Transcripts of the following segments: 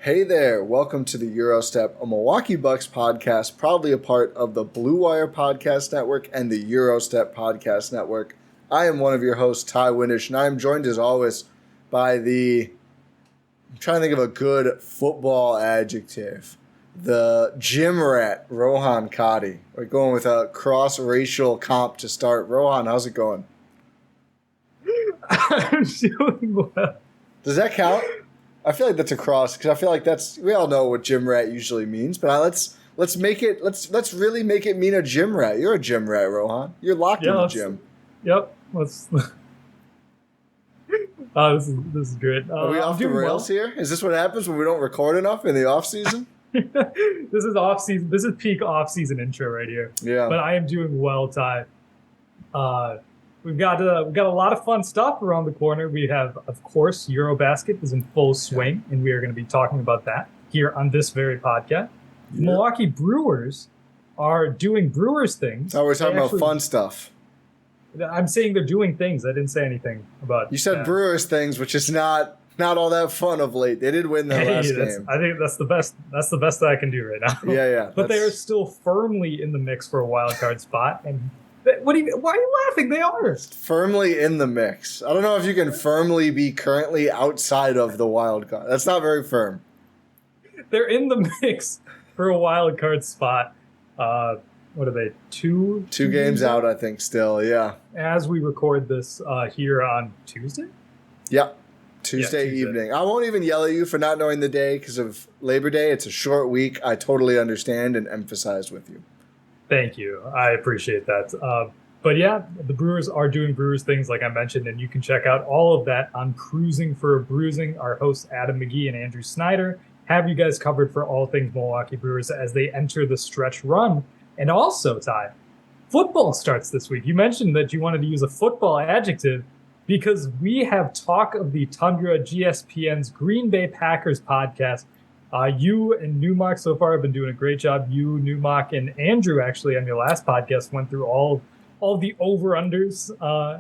Hey there, welcome to the Eurostep, a Milwaukee Bucks podcast, proudly a part of the Blue Wire Podcast Network and the Eurostep Podcast Network. I am one of your hosts, Ty Windisch, and I am joined as always by I'm trying to think of a good football adjective, the gym rat, Rohan Katti. We're going with a cross-racial comp to start. Rohan, how's it going? I'm doing well. Does that count? I feel like that's a cross because I feel like we all know what gym rat usually means, but let's really make it mean a gym rat. You're a gym rat, Rohan. You're locked in the gym. Yep. This is good. Are we off the rails here? Is this what happens when we don't record enough in the off season? This is off season. This is peak off season intro right here. Yeah. But I am doing well, Ty. We've got a lot of fun stuff around the corner. We have, of course, EuroBasket is in full swing, and we are going to be talking about that here on this very podcast. Yeah. The Milwaukee Brewers are doing Brewers things. Oh, we're talking about fun stuff. I'm saying they're doing things. I didn't say anything about. You said Brewers things, which is not all that fun of late. They did win their last game. I think that's the best. That's the best that I can do right now. Yeah. But they are still firmly in the mix for a wild card spot, and. Why are you laughing? They are firmly in the mix. I don't know if you can firmly be currently outside of the wild card. That's not very firm. They're in the mix for a wild card spot. What are they? Two games out, I think. Still, yeah. As we record this here on Tuesday. Yeah, Tuesday evening. I won't even yell at you for not knowing the day because of Labor Day. It's a short week. I totally understand and emphasize with you. Thank you. I appreciate that. But yeah, the Brewers are doing Brewers things like I mentioned, and you can check out all of that on Cruising for a Bruising. Our hosts, Adam McGee and Andrew Snyder, have you guys covered for all things Milwaukee Brewers as they enter the stretch run. And also, Ty, football starts this week. You mentioned that you wanted to use a football adjective because we have Talk of the Tundra, GSPN's Green Bay Packers podcast. You and Newmark so far have been doing a great job. You, Newmark, and Andrew actually on your last podcast went through all the over-unders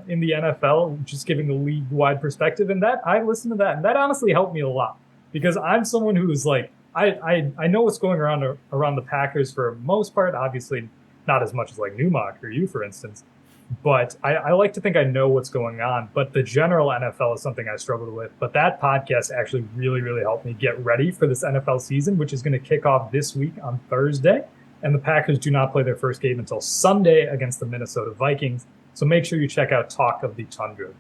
in the NFL, just giving a league-wide perspective. And that I listened to that, and that honestly helped me a lot because I'm someone who's like, I know what's going around the Packers for the most part, obviously not as much as like Newmark or you, for instance. But I like to think I know what's going on. But the general NFL is something I struggled with. But that podcast actually really, really helped me get ready for this NFL season, which is going to kick off this week on Thursday. And the Packers do not play their first game until Sunday against the Minnesota Vikings. So make sure you check out Talk of the Tundra.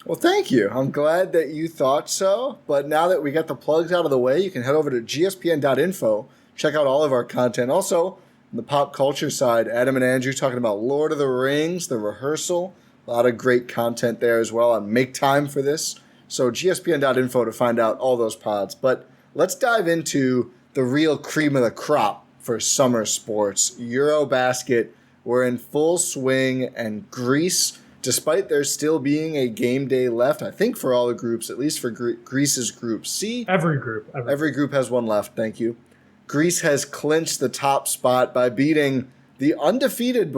Well, thank you. I'm glad that you thought so. But now that we got the plugs out of the way, you can head over to gspn.info, check out all of our content. Also, the pop culture side, Adam and Andrew talking about Lord of the Rings, The Rehearsal. A lot of great content there as well on Make Time for This. So gspn.info to find out all those pods. But let's dive into the real cream of the crop for summer sports. EuroBasket, we're in full swing, and Greece, despite there still being a game day left, I think for all the groups, at least for Greece's Group C. Every group has one left, thank you. Greece has clinched the top spot by beating the undefeated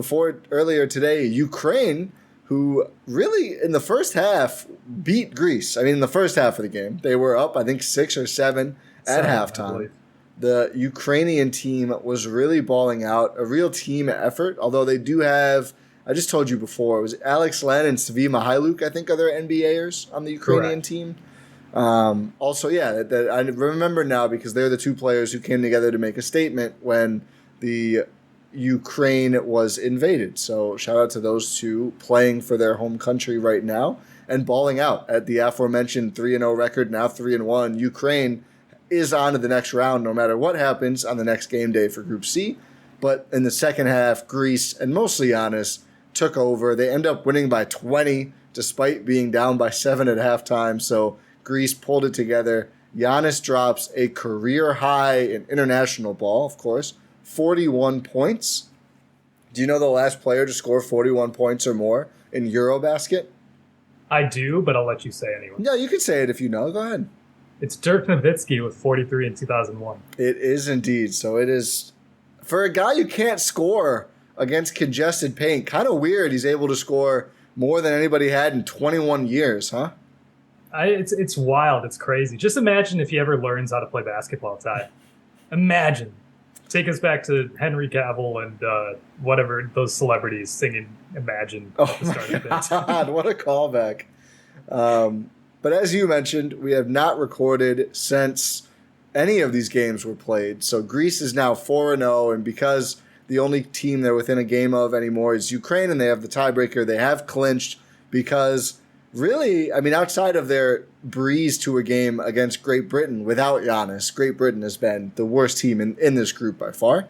earlier today, Ukraine, who really in the first half beat Greece. I mean, in the first half of the game, they were up, I think, 6 or 7 at halftime. The Ukrainian team was really balling out, a real team effort, although they do have, I just told you before, it was Alex Len and Svi Mihailuk, I think, are their NBAers on the Ukrainian team. Also, that I remember now because they're the two players who came together to make a statement when the Ukraine was invaded. So shout out to those two playing for their home country right now and balling out at the aforementioned 3-0 record, now 3-1. Ukraine is on to the next round no matter what happens on the next game day for Group C. But in the second half, Greece and mostly Giannis took over. They end up winning by 20 despite being down by 7 at halftime. So Greece pulled it together. Giannis drops a career high in international ball, of course, 41 points. Do you know the last player to score 41 points or more in EuroBasket? I do, but I'll let you say anyway. Yeah, you can say it if you know. Go ahead. It's Dirk Nowitzki with 43 in 2001. It is indeed. So it is, for a guy who can't score against congested paint, kind of weird he's able to score more than anybody had in 21 years, huh? It's wild. It's crazy. Just imagine if he ever learns how to play basketball, Ty. Imagine. Take us back to Henry Cavill and whatever those celebrities singing "Imagine" at the start of my God, what a callback! But as you mentioned, we have not recorded since any of these games were played. So Greece is now 4-0, and because the only team they're within a game of anymore is Ukraine, and they have the tiebreaker, they have clinched because really, I mean, outside of their breeze to a game against Great Britain without Giannis, Great Britain has been the worst team in this group by far.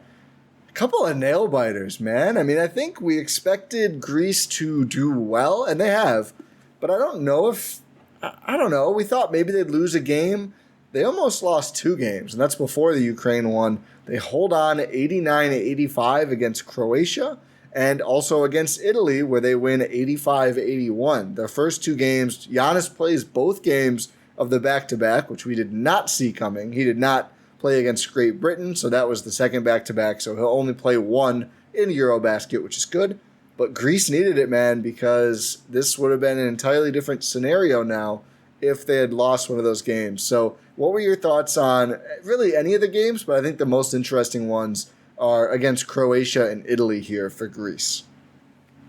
A couple of nail biters, man. I mean, I think we expected Greece to do well, and they have. But I don't know if, I don't know, we thought maybe they'd lose a game. They almost lost 2 games, and that's before the Ukraine one. They hold on 89-85 against Croatia, and also against Italy, where they win 85-81. Their first 2 games, Giannis plays both games of the back-to-back, which we did not see coming. He did not play against Great Britain, so that was the second back-to-back, so he'll only play 1 in EuroBasket, which is good. But Greece needed it, man, because this would have been an entirely different scenario now if they had lost one of those games. So what were your thoughts on really any of the games? But I think the most interesting ones are against Croatia and Italy here for Greece.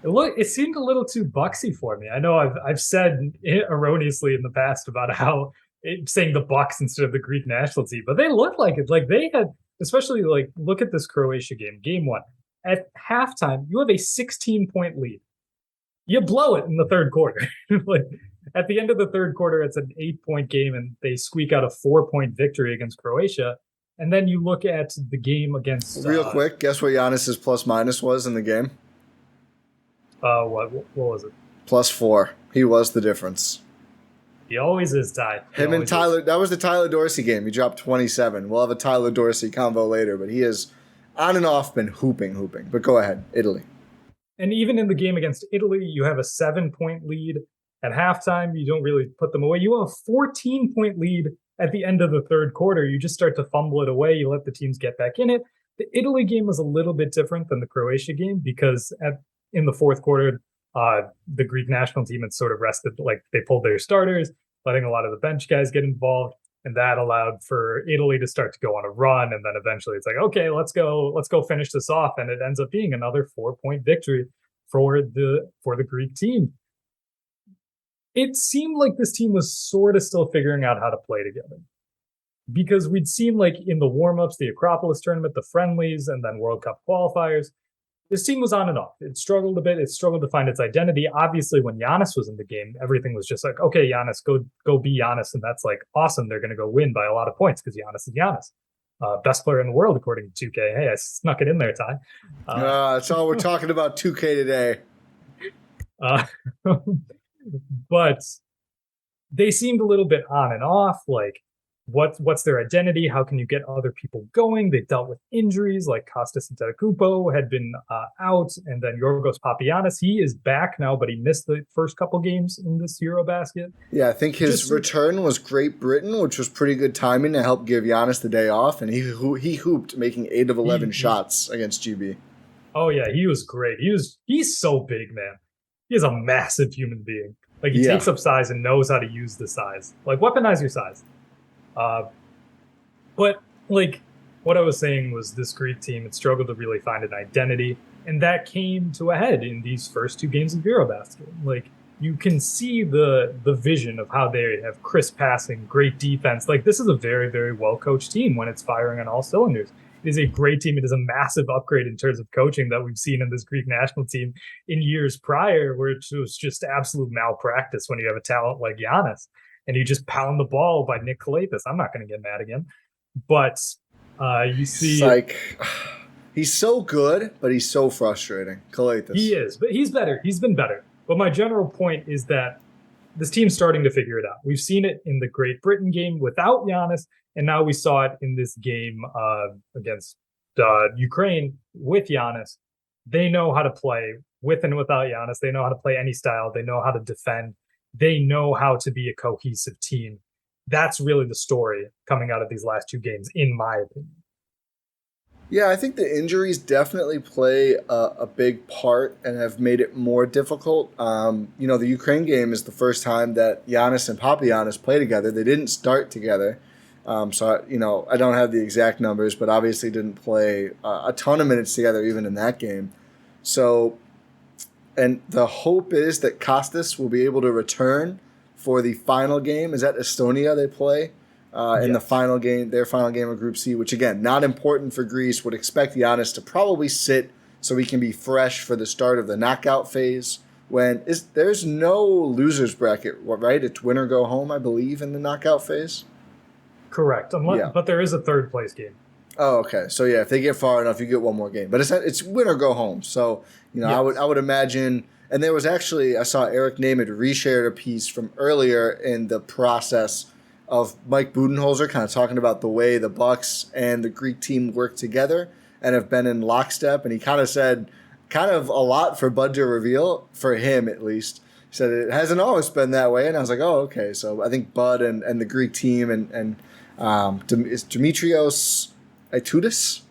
It seemed a little too Bucksy for me. I know I've said erroneously in the past about how saying the Bucks instead of the Greek national team, but they looked like it. Like they had, especially like look at this Croatia game 1. At halftime, you have a 16-point lead. You blow it in the third quarter. Like at the end of the third quarter, it's an 8-point game, and they squeak out a 4-point victory against Croatia. And then you look at the game against. Real quick, guess what Giannis's plus minus was in the game? What was it? +4. He was the difference. He always is, Ty. Him and Tyler. That was the Tyler Dorsey game. He dropped 27. We'll have a Tyler Dorsey combo later, but he has on and off been hooping. But go ahead, Italy. And even in the game against Italy, you have a 7-point lead at halftime. You don't really put them away. You have a 14-point lead at the end of the third quarter. You just start to fumble it away. You let the teams get back in it. The Italy game was a little bit different than the Croatia game because in the fourth quarter, the Greek national team had sort of rested, like they pulled their starters, letting a lot of the bench guys get involved. And that allowed for Italy to start to go on a run. And then eventually it's like, okay, let's go finish this off. And it ends up being another 4-point victory for the Greek team. It seemed like this team was sort of still figuring out how to play together. Because we'd seen like in the warm-ups, the Acropolis tournament, the friendlies, and then World Cup qualifiers, this team was on and off. It struggled a bit. It struggled to find its identity. Obviously, when Giannis was in the game, everything was just like, okay, Giannis, go be Giannis. And that's like awesome. They're going to go win by a lot of points because Giannis is Giannis. Best player in the world, according to 2K. Hey, I snuck it in there, Ty. That's all we're talking about 2K today. But they seemed a little bit on and off. Like, what's their identity? How can you get other people going? They dealt with injuries, like Kostas Antetokounmpo had been out, and then Yorgos Papagiannis. He is back now, but he missed the first couple games in this EuroBasket. Yeah, I think his return was Great Britain, which was pretty good timing to help give Giannis the day off, and he hooped, making 8 of 11 shots against GB. Oh yeah, he was great. He's so big, man. He is a massive human being. Like he takes up size and knows how to use the size. Like weaponize your size. But like what I was saying was this Greek team had struggled to really find an identity, and that came to a head in these first 2 games of EuroBasket. Like you can see the vision of how they have crisp passing, great defense. Like this is a very, very well coached team when it's firing on all cylinders. It is a great team. It is a massive upgrade in terms of coaching that we've seen in this Greek national team in years prior, where it was just absolute malpractice when you have a talent like Giannis and you just pound the ball by Nick Kalatis. I'm not going to get mad again. But you see... It's like, he's so good, but he's so frustrating. Kalatis. He is, but he's better. He's been better. But my general point is that this team's starting to figure it out. We've seen it in the Great Britain game without Giannis, and now we saw it in this game against Ukraine with Giannis. They know how to play with and without Giannis. They know how to play any style. They know how to defend. They know how to be a cohesive team. That's really the story coming out of these last 2 games, in my opinion. Yeah, I think the injuries definitely play a big part and have made it more difficult. The Ukraine game is the first time that Giannis and Papagiannis play together. They didn't start together. I don't have the exact numbers, but obviously didn't play a ton of minutes together even in that game. So, and the hope is that Kostas will be able to return for the final game. Is that Estonia they play? In the final game, their final game of Group C, which again, not important for Greece. Would expect Giannis to probably sit so he can be fresh for the start of the knockout phase. There's no losers bracket, right? It's win or go home, I believe, in the knockout phase. Correct. But there is a third place game. Oh, okay. So yeah, if they get far enough, you get one more game. But it's win or go home. So yes. I would imagine. And there was actually, I saw Eric Namath reshared a piece from earlier in the process of Mike Budenholzer kind of talking about the way the Bucks and the Greek team work together and have been in lockstep. And he kind of said kind of a lot for Bud to reveal, for him at least. He said it hasn't always been that way. And I was like, oh, okay. So I think Bud and the Greek team and is Dimitrios Aitoudis?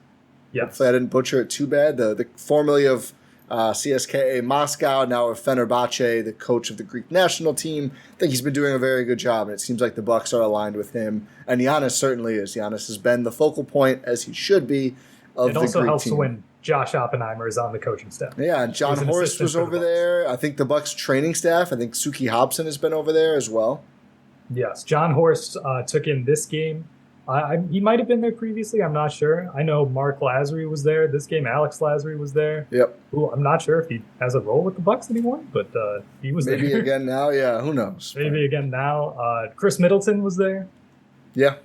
Yes. Hopefully I didn't butcher it too bad. The formerly of CSKA Moscow, now of Fenerbahce, the coach of the Greek national team. I think he's been doing a very good job, and it seems like the Bucks are aligned with him. And Giannis certainly is. Giannis has been the focal point, as he should be, of the Greek team. It also helps when Josh Oppenheimer is on the coaching staff. Yeah, and John Horst was over there. I think the Bucks training staff, I think Suki Hobson has been over there as well. Yes, John Horst took in this game. He might have been there previously. I'm not sure. I know Mark Lazary was there. This game, Alex Lazary was there. Yep. Ooh, I'm not sure if he has a role with the Bucks anymore, but he was Maybe there. Maybe again now. Yeah, who knows? Maybe again now. Chris Middleton was there. Yeah.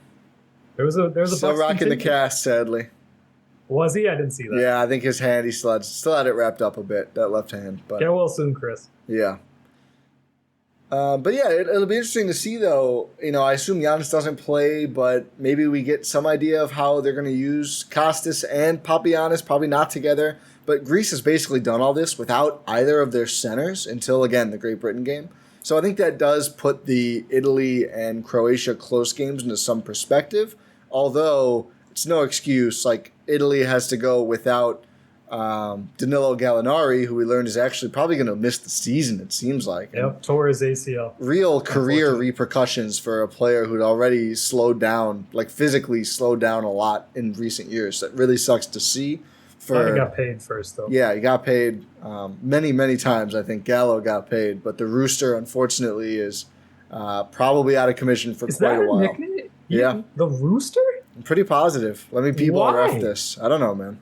There was a still Bucks rocking the cast, sadly. Was he? I didn't see that. Yeah, I think his hand, he still had it wrapped up a bit, that left hand. But get well soon, Chris. Yeah. But yeah, it'll be interesting to see, though. I assume Giannis doesn't play, but maybe we get some idea of how they're going to use Kostas and Papagiannis, probably not together. But Greece has basically done all this without either of their centers until, again, the Great Britain game. So I think that does put the Italy and Croatia close games into some perspective, although it's no excuse. Like, Italy has to go without Danilo Gallinari, who we learned is actually probably going to miss the season, it seems like. Yep, tore his ACL. Real career repercussions for a player who'd already slowed down, like physically slowed down a lot in recent years. That really sucks to see. He got paid first, though. Yeah, he got paid many, many times. I think Gallo got paid, but the Rooster, unfortunately, is probably out of commission for quite a while. Nickname? Yeah. The Rooster? I'm pretty positive. Let me people ref this. I don't know, man.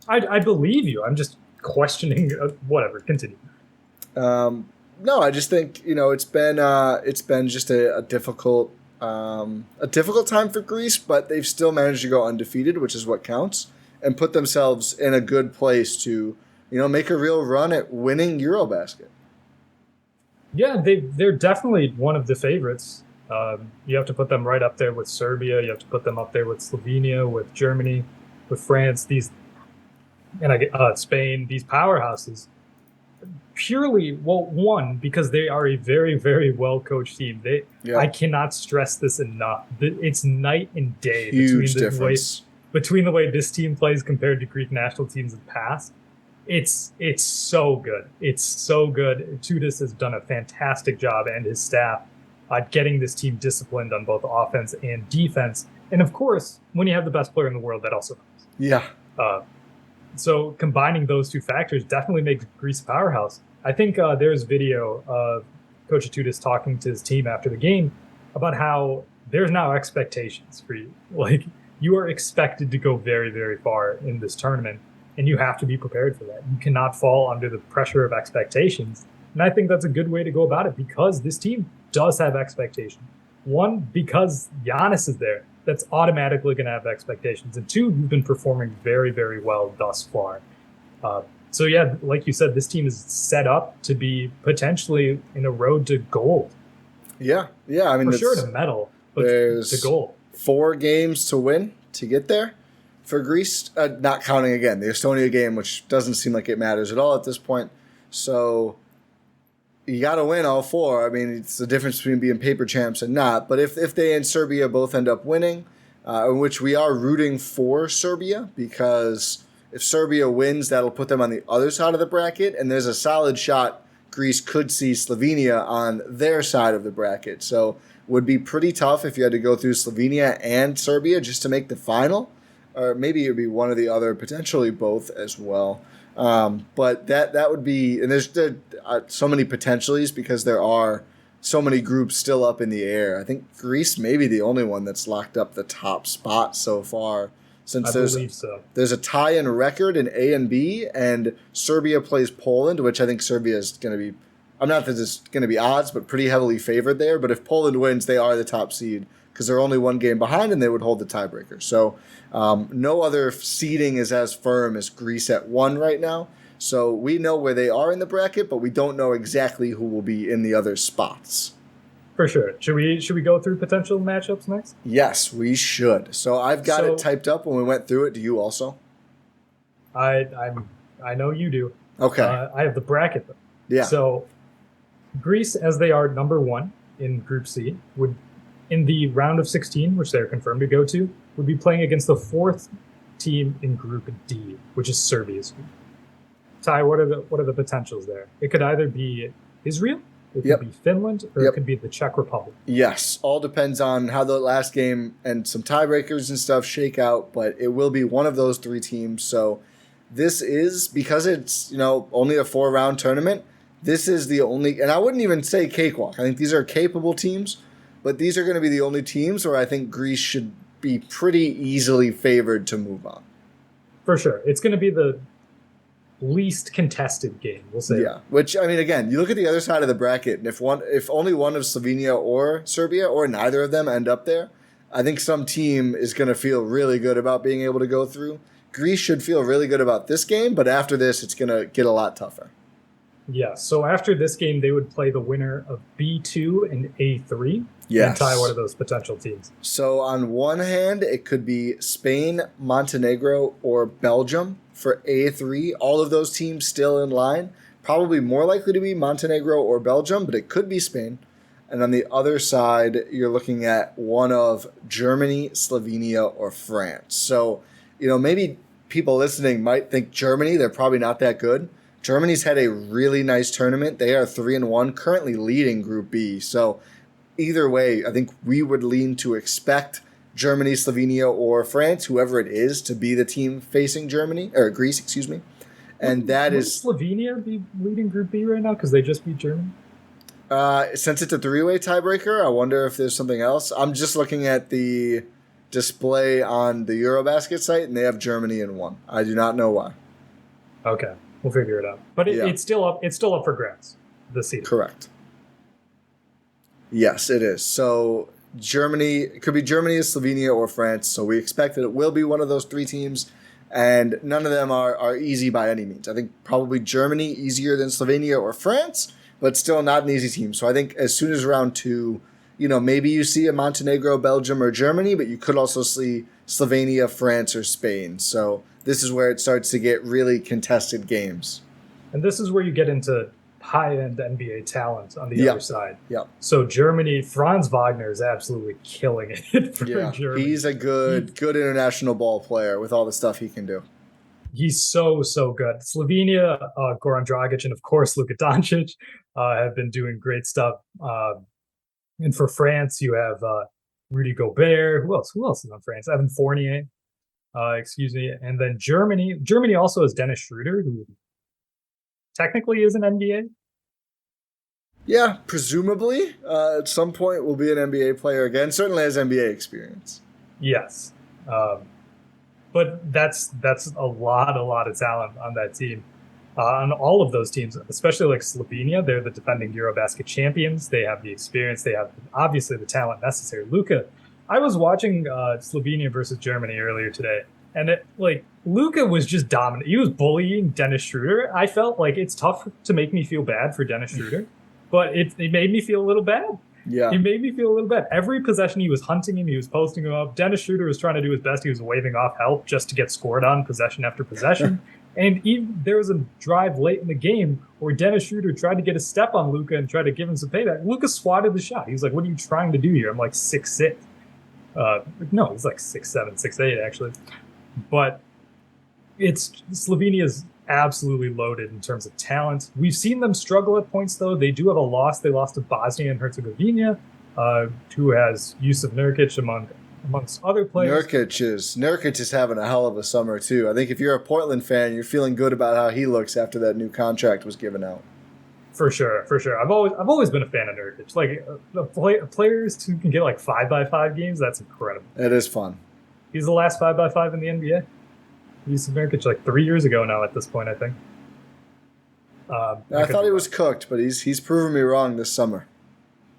I believe you. I'm just questioning. Whatever. Continue. No, I just think it's been just a difficult time for Greece, but they've still managed to go undefeated, which is what counts, and put themselves in a good place to make a real run at winning EuroBasket. Yeah, they're definitely one of the favorites. You have to put them right up there with Serbia. You have to put them up there with Slovenia, with Germany, with France. Spain, these powerhouses, one, because they are a very, very well-coached team. I cannot stress this enough. It's night and day between the way this team plays compared to Greek national teams in the past. It's so good. It's so good. Toudis has done a fantastic job, and his staff, getting this team disciplined on both offense and defense. And of course, when you have the best player in the world, that also helps. Yeah. So combining those two factors definitely makes Greece a powerhouse. I think there's video of Coach Toudis talking to his team after the game about how there's now expectations for you. Like, you are expected to go very, very far in this tournament, and you have to be prepared for that. You cannot fall under the pressure of expectations. And I think that's a good way to go about it, because this team does have expectations. One, because Giannis is there. That's automatically going to have expectations. And two, you've been performing very, very well thus far. So yeah, like you said, this team is set up to be potentially in a road to gold. Yeah. I mean, for sure to medal, but to gold. 4 games to win to get there for Greece, not counting, again, the Estonia game, which doesn't seem like it matters at all at this point. So you got to win all 4. I mean, it's the difference between being paper champs and not. But if they and Serbia both end up winning, in which we are rooting for Serbia, because if Serbia wins, that'll put them on the other side of the bracket, and there's a solid shot Greece could see Slovenia on their side of the bracket. So would be pretty tough if you had to go through Slovenia and Serbia just to make the final, or maybe it would be one or the other, potentially both as well. But that would be, and there's so many potentialities because there are so many groups still up in the air. I think Greece may be the only one that's locked up the top spot so far, since there's a tie in record in A and B, and Serbia plays Poland, which I think Serbia is going to be, I'm not that it's going to be odds, but pretty heavily favored there. But if Poland wins, they are the top seed because they're only one game behind and they would hold the tiebreaker. So no other seeding is as firm as Greece at 1 right now. So we know where they are in the bracket, but we don't know exactly who will be in the other spots. For sure. Should we go through potential matchups next? Yes, we should. So I've got it typed up when we went through it. Do you also? I know you do. Okay. I have the bracket though. Yeah. So Greece, as they are number 1 in Group C, would in the round of 16, which they're confirmed to go to, would be playing against the 4th team in Group D, which is Serbia's group. Ty, what are the potentials there? It could either be Israel, it could be Finland, or it could be the Czech Republic. Yes, all depends on how the last game and some tiebreakers and stuff shake out, but it will be one of those 3 teams. So this is, because it's only a 4-round tournament, this is the only, and I wouldn't even say cakewalk. I think these are capable teams, but these are going to be the only teams where I think Greece should be pretty easily favored to move on. For sure. It's going to be the least contested game, we'll say. Yeah, which, I mean, again, you look at the other side of the bracket, and if only one of Slovenia or Serbia or neither of them end up there, I think some team is going to feel really good about being able to go through. Greece should feel really good about this game, but after this, it's going to get a lot tougher. Yeah, so after this game, they would play the winner of B2 and A3. Yes. And Ty, what are those potential teams? So on one hand, it could be Spain, Montenegro, or Belgium for A3. All of those teams still in line. Probably more likely to be Montenegro or Belgium, but it could be Spain. And on the other side, you're looking at one of Germany, Slovenia, or France. So, maybe people listening might think Germany, they're probably not that good. Germany's had a really nice tournament. They are 3-1, currently leading Group B. So either way, I think we would lean to expect Germany, Slovenia, or France, whoever it is, to be the team facing Greece, excuse me. And that is Slovenia be leading Group B right now because they just beat Germany? Since it's a 3-way tiebreaker, I wonder if there's something else. I'm just looking at the display on the EuroBasket site, and they have Germany in 1. I do not know why. Okay. We'll figure it out. But it's still up. It's still up for grabs this season. Correct. Yes, it is. So Germany, it could be Germany, Slovenia, or France. So we expect that it will be one of those 3 teams, and none of them are easy by any means. I think probably Germany easier than Slovenia or France, but still not an easy team. So I think as soon as round 2, maybe you see a Montenegro, Belgium, or Germany, but you could also see Slovenia, France, or Spain. So this is where it starts to get really contested games. And this is where you get into high-end NBA talent on the other side. Yeah. So Germany, Franz Wagner is absolutely killing it for Germany. He's a good international ball player with all the stuff he can do. He's so good. Slovenia, Goran Dragic, and of course Luka Doncic have been doing great stuff. And for France, you have Rudy Gobert. Who else is on France? Evan Fournier. And then Germany. Germany also has Dennis Schroeder, who technically is an NBA. Yeah, presumably. At some point will be an NBA player again. Certainly has NBA experience. Yes. But that's a lot of talent on that team. On all of those teams, especially like Slovenia, they're the defending EuroBasket champions. They have the experience. They have obviously the talent necessary. Luka, I was watching Slovenia versus Germany earlier today, and Luka was just dominant. He was bullying Dennis Schroeder. I felt like it's tough to make me feel bad for Dennis Schroeder, but it made me feel a little bad. Yeah. It made me feel a little bad. Every possession he was hunting him, he was posting him up. Dennis Schroeder was trying to do his best. He was waving off help just to get scored on possession after possession. And there was a drive late in the game where Dennis Schroeder tried to get a step on Luka and tried to give him some payback. Luka swatted the shot. He was like, "What are you trying to do here? I'm like 6'6". No, he's like 6'7", 6'8", actually. But Slovenia's absolutely loaded in terms of talent. We've seen them struggle at points, though. They do have a loss. They lost to Bosnia and Herzegovina, who has Jusuf Nurkic amongst other players. Nurkic is having a hell of a summer too. I think if you're a Portland fan, you're feeling good about how he looks after that new contract was given out. For sure. I've always been a fan of Nurkic. Like players who can get like 5x5 games, that's incredible. It is fun. He's the last 5x5 in the NBA. Jusuf Nurkic like 3 years ago now. At this point, I think. I thought he was cooked, but he's proven me wrong this summer.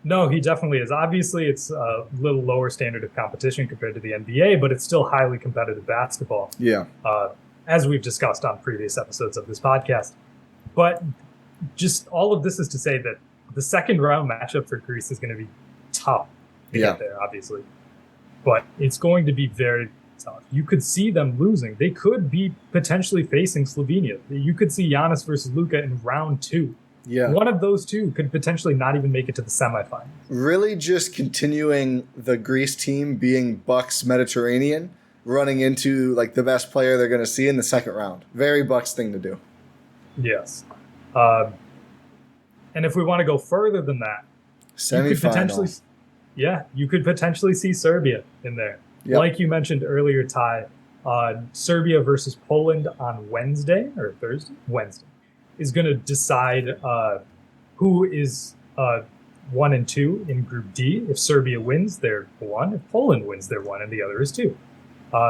No, he definitely is. Obviously, it's a little lower standard of competition compared to the NBA, but it's still highly competitive basketball. Yeah. As we've discussed on previous episodes of this podcast. But just all of this is to say that the second round matchup for Greece is going to be tough to get there, obviously. But it's going to be very tough. You could see them losing. They could be potentially facing Slovenia. You could see Giannis versus Luka in round 2. Yeah. One of those two could potentially not even make it to the semifinals. Really just continuing the Greece team being Bucks Mediterranean, running into like the best player they're going to see in the second round. Very Bucks thing to do. Yes. And if we want to go further than that, semifinal. You could potentially see Serbia in there. Yep. Like you mentioned earlier, Ty, Serbia versus Poland on Wednesday is going to decide who is 1 and 2 in Group D. If Serbia wins, they're 1. If Poland wins, they're 1, and the other is 2.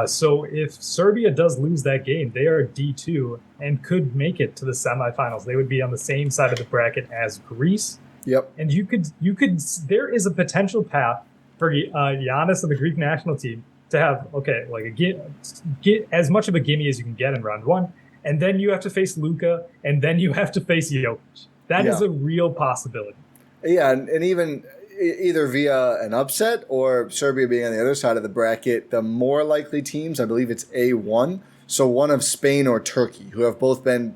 So if Serbia does lose that game, they are D2 and could make it to the semifinals. They would be on the same side of the bracket as Greece. Yep. And there is a potential path for Giannis and the Greek national team to have, get as much of a gimme as you can get in round 1. And then you have to face Luka, and then you have to face Jokic. That is a real possibility. Yeah, and even either via an upset or Serbia being on the other side of the bracket, the more likely teams, I believe it's A1, so one of Spain or Turkey, who have both been,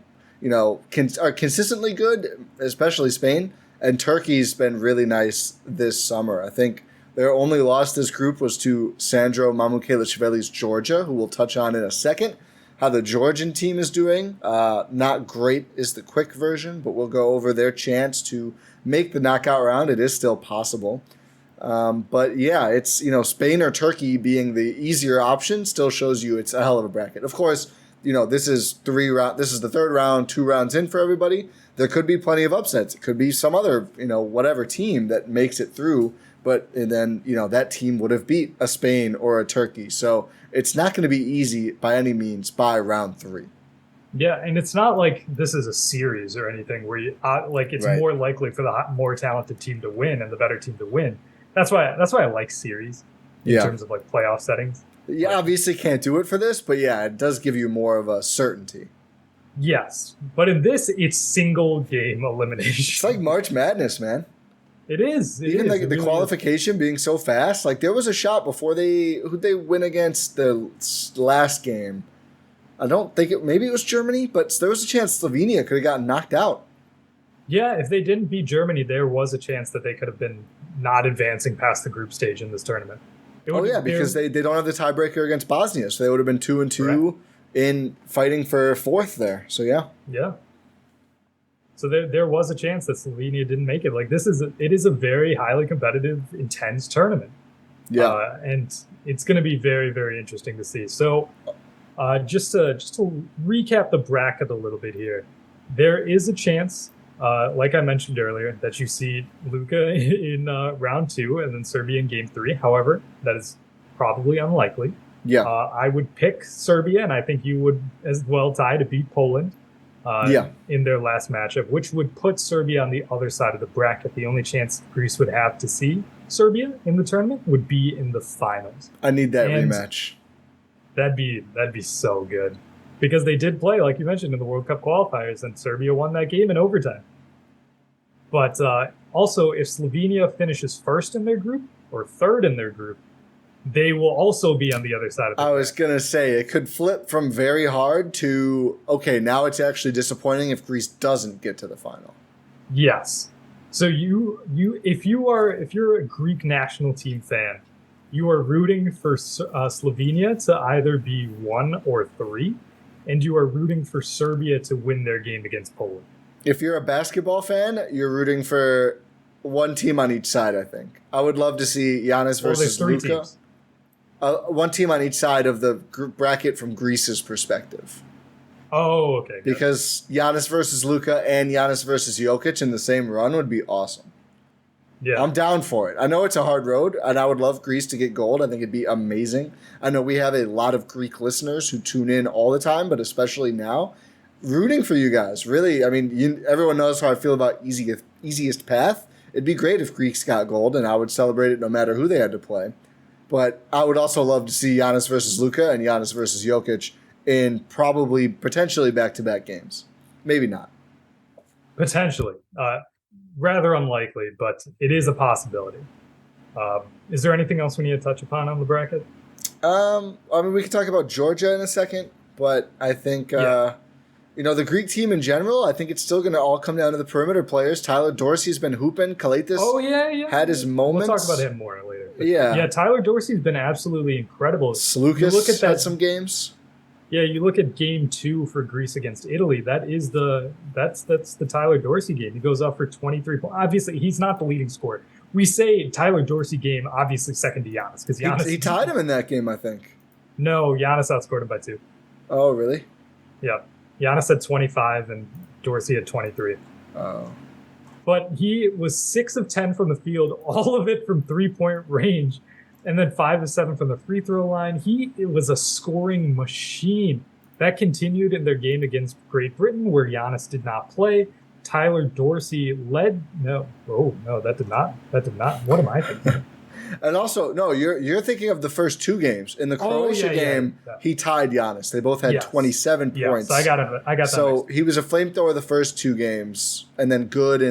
are consistently good, especially Spain, and Turkey's been really nice this summer. I think their only loss this group was to Sandro Mamukelashvili's Georgia, who we'll touch on in a second. How the Georgian team is doing. Not great is the quick version, but we'll go over their chance to make the knockout round. It is still possible. But yeah, it's, Spain or Turkey being the easier option still shows you it's a hell of a bracket. Of course, this is the third round, 2 rounds in for everybody. There could be plenty of upsets. It could be some other, whatever team that makes it through. But then, that team would have beat a Spain or a Turkey. So it's not going to be easy by any means by round 3. Yeah, and it's not like this is a series or anything where it's more likely for the more talented team to win and the better team to win. That's why I like series in terms of like playoff settings. Yeah, obviously can't do it for this, but yeah, it does give you more of a certainty. Yes, but in this, it's single game elimination. It's like March Madness, man. It is. Even like the qualification being so fast. Like there was a shot before who'd they win against the last game? I don't think maybe it was Germany, but there was a chance Slovenia could have gotten knocked out. Yeah, if they didn't beat Germany, there was a chance that they could have been not advancing past the group stage in this tournament. Because they don't have the tiebreaker against Bosnia, so they would have been 2-2 in fighting for 4th there. So yeah. Yeah. So there was a chance that Slovenia didn't make it. Like it is a very highly competitive, intense tournament. Yeah. And it's going to be very, very interesting to see. So just to recap the bracket a little bit here, there is a chance, like I mentioned earlier, that you see Luka in round 2 and then Serbia in game 3. However, that is probably unlikely. Yeah. I would pick Serbia, and I think you would as well, Ty, to beat Poland. In their last matchup, which would put Serbia on the other side of the bracket. The only chance Greece would have to see Serbia in the tournament would be in the finals. I need that rematch. That'd be so good. Because they did play, like you mentioned, in the World Cup qualifiers, and Serbia won that game in overtime. But also, if Slovenia finishes 1st in their group or 3rd in their group, they will also be on the other side of the bracket. I was going to say, it could flip from very hard to, okay, now it's actually disappointing if Greece doesn't get to the final. Yes. So if you're a Greek national team fan, You are rooting for Slovenia to either be 1 or 3, and you are rooting for Serbia to win their game against Poland. If you're a basketball fan, you're rooting for one team on each side, I think. I would love to see Giannis versus Luka. One team on each side of the bracket from Greece's perspective. Oh, okay. Good. Because Giannis versus Luka and Giannis versus Jokic in the same run would be awesome. Yeah. I'm down for it. I know it's a hard road, and I would love Greece to get gold. I think it'd be amazing. I know we have a lot of Greek listeners who tune in all the time, but especially now. Rooting for you guys. Really, I mean, everyone knows how I feel about easiest path. It'd be great if Greeks got gold, and I would celebrate it no matter who they had to play. But I would also love to see Giannis versus Luka and Giannis versus Jokic in potentially back-to-back games. Maybe not. Potentially. Rather unlikely, but it is a possibility. Is there anything else we need to touch upon on the bracket? I mean, we could talk about Georgia in a second, but I think, the Greek team in general, I think it's still going to all come down to the perimeter players. Tyler Dorsey's been hooping. Kalaitis had his moments. We'll talk about him more later. Yeah, Tyler Dorsey's been absolutely incredible. Slukas had some games. Yeah, you look at game 2 for Greece against Italy. That's the Tyler Dorsey game. He goes up for 23 points. Obviously, he's not the leading scorer. We say Tyler Dorsey game, obviously second to Giannis because he tied him in that game, I think. No, Giannis outscored him by 2. Oh, really? Yeah, Giannis had 25 and Dorsey had 23. Oh. But he was 6 of 10 from the field, all of it from 3-point range. And then 5 of 7 from the free throw line. It was a scoring machine. That continued in their game against Great Britain, where Giannis did not play. Tyler Dorsey led. No, that did not. What am I thinking? And also, no, you're thinking of the first 2 games. In the Croatia game, he tied Giannis. They both had 27 points. So I got that. So he was a flamethrower the first 2 games, and then good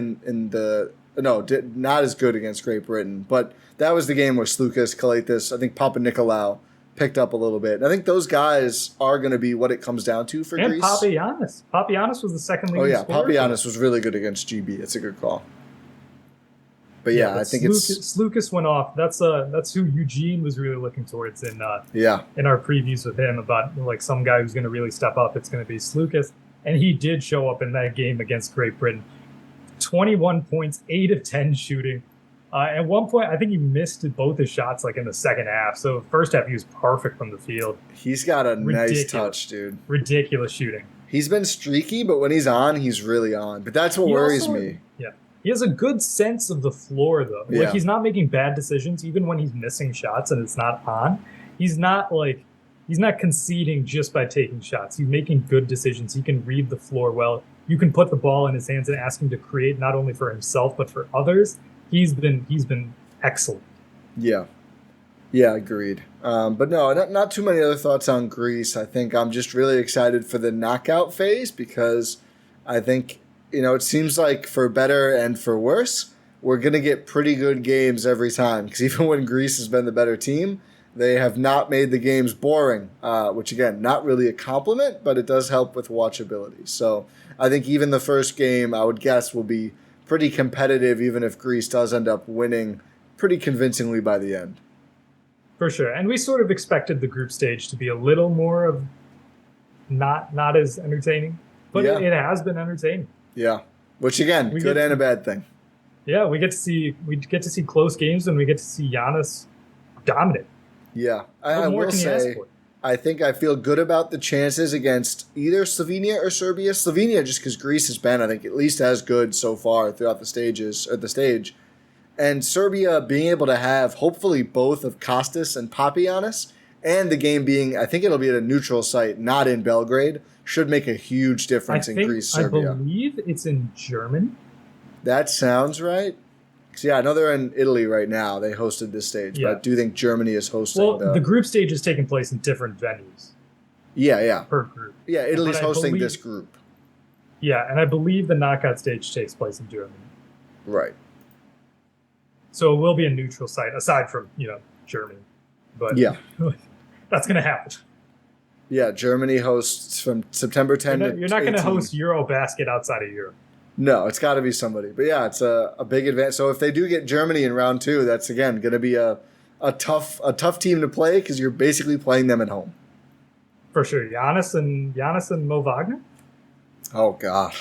not as good against Great Britain, but that was the game where Slukas, Kalaitis, I think Papa Nikolaou picked up a little bit. And I think those guys are going to be what it comes down to for Greece. And Papagiannis was the second leading scorer. Oh, yeah, Papagiannis was really good against GB. It's a good call. But I think Slukas went off. That's who Eugene was really looking towards in our previews with him about like some guy who's going to really step up. It's going to be Slukas. And he did show up in that game against Great Britain. 21 points, 8 of 10 shooting. At one point, I think he missed both his shots like in the second half. So first half, he was perfect from the field. He's got a nice touch, dude. Ridiculous shooting. He's been streaky, but when he's on, he's really on. But that's what worries me. Yeah. He has a good sense of the floor, though. Yeah. Like, he's not making bad decisions, even when he's missing shots and it's not on. He's not conceding just by taking shots. He's making good decisions. He can read the floor well. You can put the ball in his hands and ask him to create not only for himself, but for others. He's been excellent. Yeah, agreed. But no, not too many other thoughts on Greece. I think I'm just really excited for the knockout phase because I think, it seems like for better and for worse, we're going to get pretty good games every time. Because even when Greece has been the better team, they have not made the games boring, which, again, not really a compliment, but it does help with watchability. So I think even the first game, I would guess, will be pretty competitive, even if Greece does end up winning pretty convincingly by the end. For sure. And we sort of expected the group stage to be a little more of not as entertaining, but it has been entertaining. Yeah. Which, again, good and a bad thing. Yeah, we get to see close games and we get to see Giannis dominate. Yeah. I will say, I think I feel good about the chances against either Slovenia or Serbia. Slovenia, just because Greece has been, I think, at least as good so far throughout the stage. And Serbia being able to have, hopefully, both of Kostas and Papagiannis, and the game being, I think it'll be at a neutral site, not in Belgrade, should make a huge difference in Greece-Serbia. I believe it's in Germany. That sounds right. So I know they're in Italy right now. They hosted this stage, but I do think Germany is hosting. The group stage is taking place in different venues. Yeah. Per group. Yeah, Italy's hosting this group. Yeah, and I believe the knockout stage takes place in Germany. Right. So it will be a neutral site, aside from, Germany. But that's going to happen. Yeah, Germany hosts from September 10 to 18. You're not going to host EuroBasket outside of Europe. No, it's got to be somebody. But it's a big advance. So if they do get Germany in round 2, that's, again, going to be a a tough team to play because you're basically playing them at home. For sure. Giannis and Mo Wagner? Oh, God.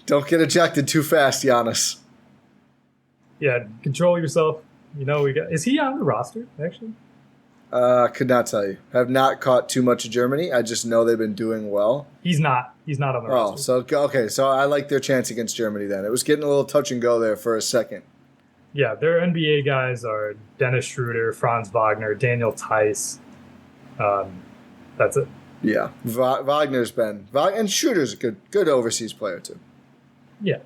Don't get ejected too fast, Giannis. Yeah, control yourself. Is he on the roster, actually? Could not tell you. Have not caught too much of Germany. I just know they've been doing well. He's not on the roster. So I like their chance against Germany then. It was getting a little touch and go there for a second. Yeah, their NBA guys are Dennis Schroeder, Franz Wagner, Daniel Tice. That's it. Yeah, Wagner's been and Schroeder's a good overseas player too. Yeah,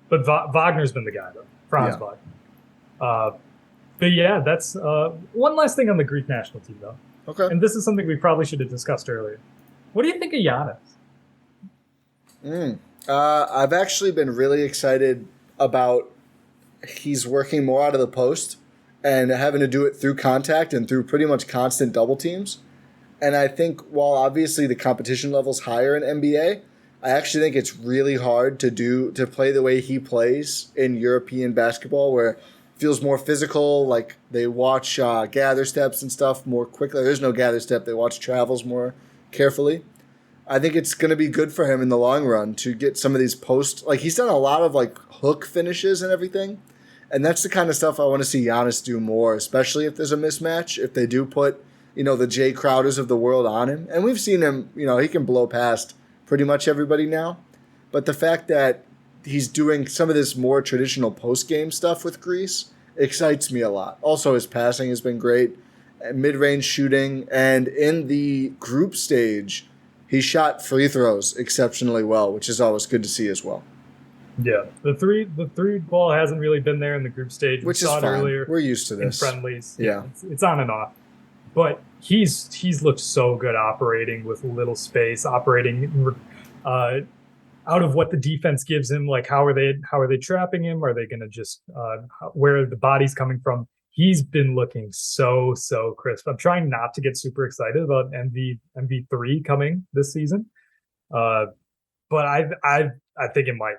but Wagner's been the guy though. Franz Wagner. But yeah, that's one last thing on the Greek national team though. Okay. And this is something we probably should have discussed earlier. What do you think of Giannis? I've actually been really excited about he's working more out of the post and having to do it through contact and through pretty much constant double teams. And I think while obviously the competition level's higher in NBA, I actually think it's really hard to play the way he plays in European basketball, where it feels more physical. Like they watch gather steps and stuff more quickly. There's no gather step. They watch travels more carefully. I think it's going to be good for him in the long run to get some of these like he's done a lot of like hook finishes and everything. And that's the kind of stuff I want to see Giannis do more, especially if there's a mismatch, if they do put, the Jay Crowders of the world on him. And we've seen him, he can blow past pretty much everybody now. But the fact that he's doing some of this more traditional post-game stuff with Greece excites me a lot. Also, his passing has been great, mid-range shooting, and in the group stage, he shot free throws exceptionally well, which is always good to see as well. Yeah, the three ball hasn't really been there in the group stage. Which is fine. Earlier. We're used to this in friendlies. Yeah, it's on and off. But he's looked so good operating with little space, operating out of what the defense gives him. Like how are they trapping him? Are they going to just where are the body's coming from? He's been looking so crisp. I'm trying not to get super excited about MV3 coming this season, but I think it might,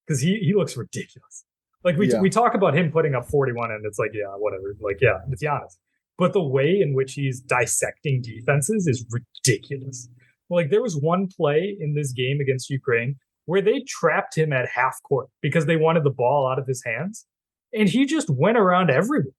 because he looks ridiculous. Like we talk about him putting up 41, and it's like, yeah, whatever. Like, yeah, it's Giannis. But the way in which he's dissecting defenses is ridiculous. Like there was one play in this game against Ukraine where they trapped him at half court because they wanted the ball out of his hands, and he just went around everyone,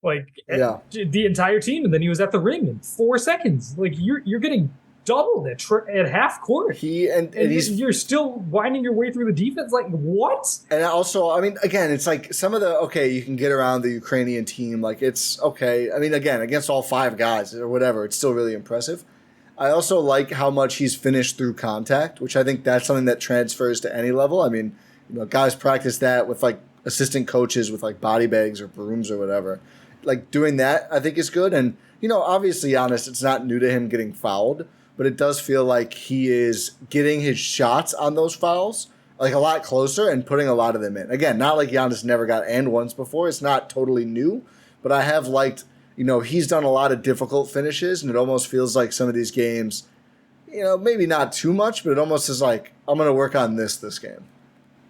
like the entire team, and then he was at the ring in 4 seconds. Like you're getting doubled at half court. You're still winding your way through the defense. Like what? And also, I mean, again, it's like some of you can get around the Ukrainian team. Like it's okay. I mean, again, against all 5 guys or whatever, it's still really impressive. I also like how much he's finished through contact, which I think that's something that transfers to any level. I mean, guys practice that with like assistant coaches with like body bags or brooms or whatever. Like doing that, I think is good. And obviously, Giannis, it's not new to him getting fouled, but it does feel like he is getting his shots on those fouls like a lot closer and putting a lot of them in. Again, not like Giannis never got and ones before. It's not totally new, but I have liked, he's done a lot of difficult finishes, and it almost feels like some of these games, maybe not too much, but it almost is like, I'm going to work on this game.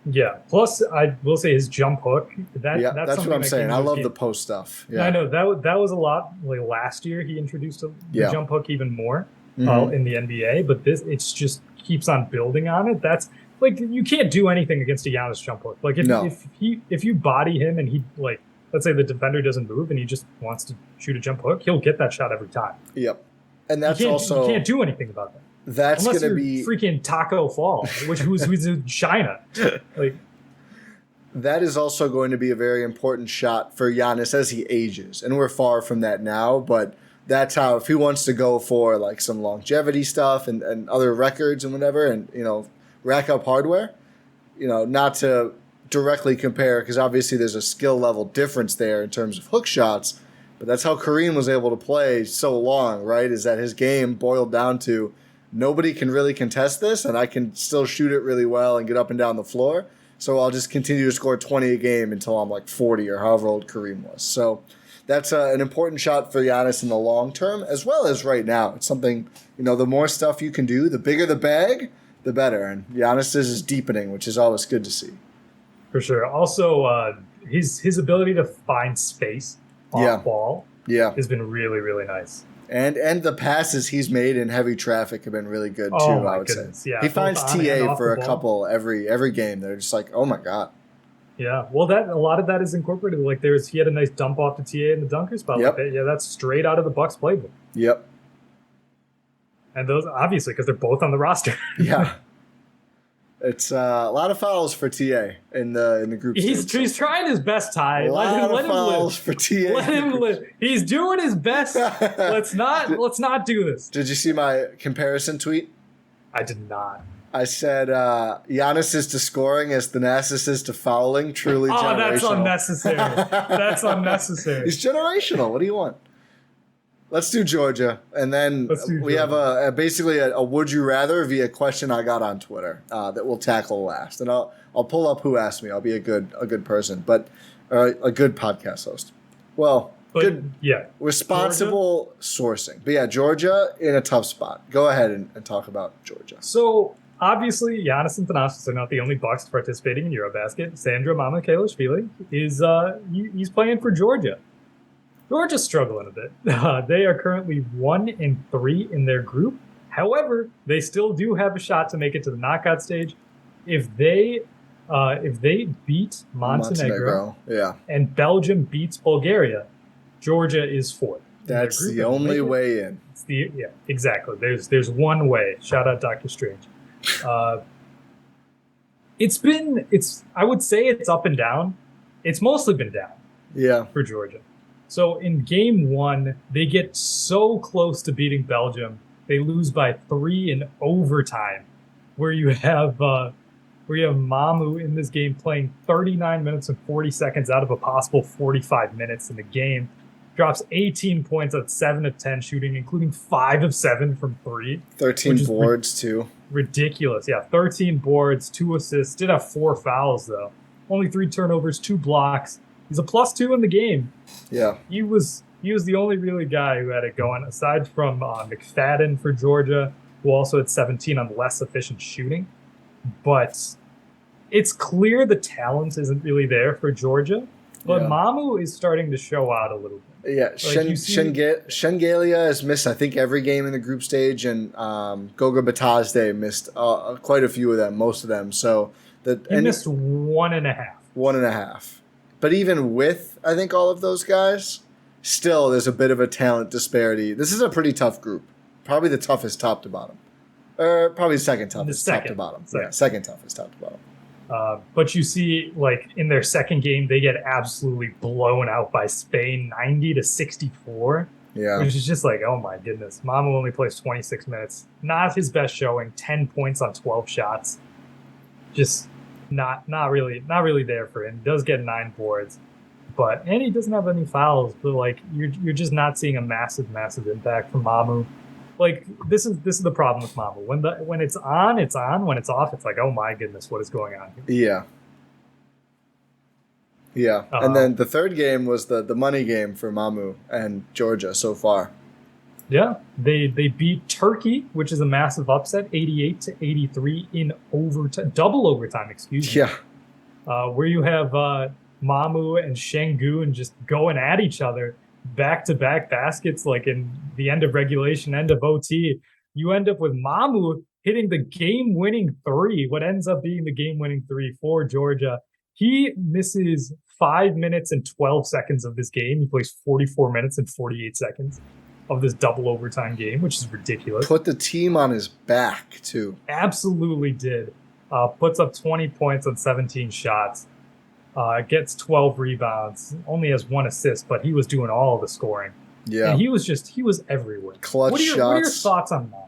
Yeah. Plus, I will say his jump hook. That's what I'm saying. I love the post stuff. Yeah, I know that was a lot. Like last year, he introduced the jump hook even more. In the NBA, but it's just keeps on building on it. That's like you can't do anything against a Giannis jump hook. Like if you body him and he, like, let's say the defender doesn't move and he just wants to shoot a jump hook, he'll get that shot every time. Yep, and that's you also can't do anything about that. That's going to be freaking Taco Fall, who's in China. Like that is also going to be a very important shot for Giannis as he ages, and we're far from that now, but. That's how, if he wants to go for like some longevity stuff and other records and whatever, and rack up hardware, not to directly compare, because obviously there's a skill level difference there in terms of hook shots, but that's how Kareem was able to play so long, right? Is that his game boiled down to nobody can really contest this, and I can still shoot it really well and get up and down the floor, so I'll just continue to score 20 a game until I'm like 40 or however old Kareem was. So that's an important shot for Giannis in the long term, as well as right now. It's something, the more stuff you can do, the bigger the bag, the better. And Giannis is deepening, which is always good to see. For sure. Also, his ability to find space off ball has been really, really nice. And the passes he's made in heavy traffic have been really good too. I would say. Yeah, he finds TA for a couple every game. They're just like, oh my god. Yeah, well, a lot of that is incorporated. Like he had a nice dump off to TA in the dunker spot. Yep. Like that. Yeah, that's straight out of the Bucks playbook. Yep. And those obviously because they're both on the roster. Yeah. It's a lot of fouls for TA in the group stage. He's trying his best, Ty. A lot of fouls for TA. Let him live. He's doing his best. Let's not do this. Did you see my comparison tweet? I did not. I said Giannis is to scoring as Thanasis is to fouling. Truly generational. Oh, that's unnecessary. That's unnecessary. He's generational. What do you want? Let's do Georgia, and then we have basically a would you rather via question I got on Twitter that we'll tackle last, and I'll pull up who asked me. I'll be a good person, but a good podcast host. Well, good, responsible sourcing. But yeah, Georgia in a tough spot. Go ahead and talk about Georgia. So obviously, Giannis and Thanasis are not the only Bucks participating in EuroBasket. Sandro Mamukelashvili is he's playing for Georgia. Georgia's struggling a bit. They are currently 1-3 in their group. However, they still do have a shot to make it to the knockout stage. If they beat Montenegro and Belgium beats Bulgaria, Georgia is fourth. That's the only way in. Exactly. There's one way. Shout out Dr. Strange. I would say it's up and down. It's mostly been down. For Georgia. So in game 1, they get so close to beating Belgium, they lose by 3 in overtime, where you have Mamu in this game playing 39 minutes and 40 seconds out of a possible 45 minutes in the game, drops 18 points at 7 of 10 shooting, including 5 of 7 from 3. 13 boards too. Ridiculous, yeah. 13 boards, 2 assists. Did have 4 fouls though. Only 3 turnovers, 2 blocks. He's a +2 in the game. Yeah. He was the only really guy who had it going, aside from McFadden for Georgia, who also had 17 on less efficient shooting. But it's clear the talent isn't really there for Georgia. But Mamu is starting to show out a little bit. Yeah, Shengelia has missed, I think, every game in the group stage, and Goga Batazde missed quite a few of them, most of them. So he missed 1.5. 1.5. But even with, I think, all of those guys, still there's a bit of a talent disparity. This is a pretty tough group. Probably the toughest top to bottom. Or probably second toughest top to bottom. Second toughest top to bottom. But you see, like, in their second game, they get absolutely blown out by Spain, 90-64. Yeah. Which is just like, oh my goodness. Mamu only plays 26 minutes. Not his best showing. 10 points on 12 shots. Just not really there for him. He does get 9 boards. And he doesn't have any fouls. But like you're just not seeing a massive impact from Mamu. Like this is the problem with Mamu. When it's on, it's on. When it's off, it's like, oh my goodness, what is going on here? Yeah. And then the third game was the money game for Mamu and Georgia so far. Yeah. They beat Turkey, which is a massive upset, 88-83 in overtime, double overtime, excuse me. Yeah. Where you have Mamu and Şengün just going at each other, back-to-back baskets, like in the end of regulation, end of OT. You end up with Mamu hitting the game-winning 3, what ends up being the game-winning 3 for Georgia. He misses 5 minutes and 12 seconds of this game. He plays 44 minutes and 48 seconds of this double overtime game, which is ridiculous. Put the team on his back, too. Absolutely did. Puts up 20 points on 17 shots. Gets 12 rebounds. Only has 1 assist, but he was doing all of the scoring. Yeah. And he was everywhere. Clutch shots. What are your thoughts on that?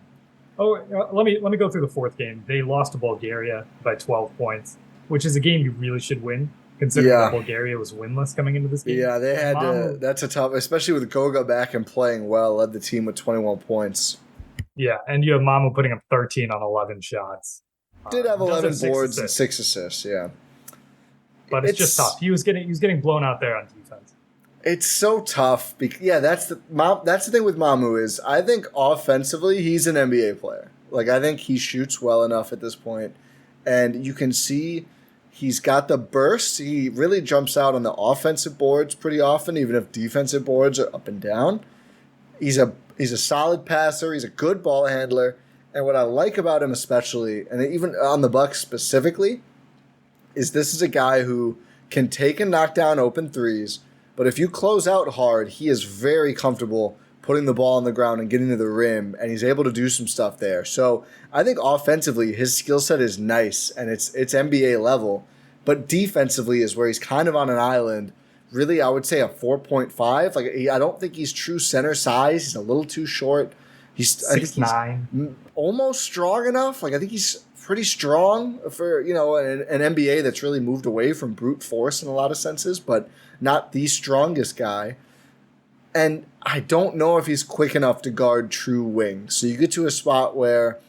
Let me go through the fourth game. They lost to Bulgaria by 12 points, which is a game you really should win, considering that Bulgaria was winless coming into this game. Yeah, they had to. That's a tough, especially with Goga back and playing well, led the team with 21 points. Yeah, and you have Mamu putting up 13 on 11 shots. Did have 11 boards and 6 assists, yeah. But it's just tough. He was getting blown out there on defense. It's so tough. That's the thing with Mamu is I think offensively he's an NBA player. Like I think he shoots well enough at this point, and you can see He's got the burst. He really jumps out on the offensive boards pretty often, even if defensive boards are up and down. He's a solid passer. He's a good ball handler. And what I like about him especially, and even on the Bucks specifically, is this is a guy who can take and knock down open threes, but if you close out hard, he is very comfortable putting the ball on the ground and getting to the rim, and he's able to do some stuff there. So I think offensively, his skill set is nice, and it's NBA level, but defensively is where he's kind of on an island. Really, I would say a 4.5. I don't think he's true center size. He's a little too short. He's 6'9", almost strong enough. I think he's pretty strong for an NBA that's really moved away from brute force in a lot of senses, but not the strongest guy. And I don't know if he's quick enough to guard true wings. So you get to a spot where,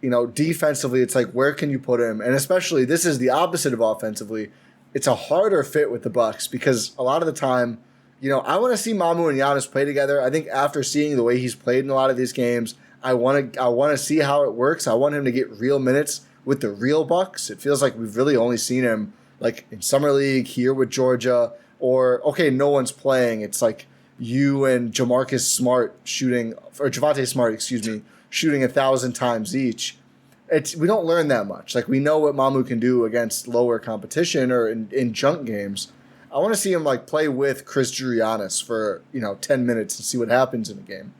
defensively, it's like, where can you put him? And especially, this is the opposite of offensively. It's a harder fit with the Bucks because a lot of the time, I want to see Mamu and Giannis play together. I think after seeing the way he's played in a lot of these games, I want to see how it works. I want him to get real minutes with the real Bucks. It feels like we've really only seen him in Summer League, here with Georgia, or, okay, no one's playing. It's like you and Javonte Smart shooting 1,000 times each. We don't learn that much. We know what Mamu can do against lower competition or in junk games. I want to see him play with Chris Giannis for 10 minutes and see what happens in a game.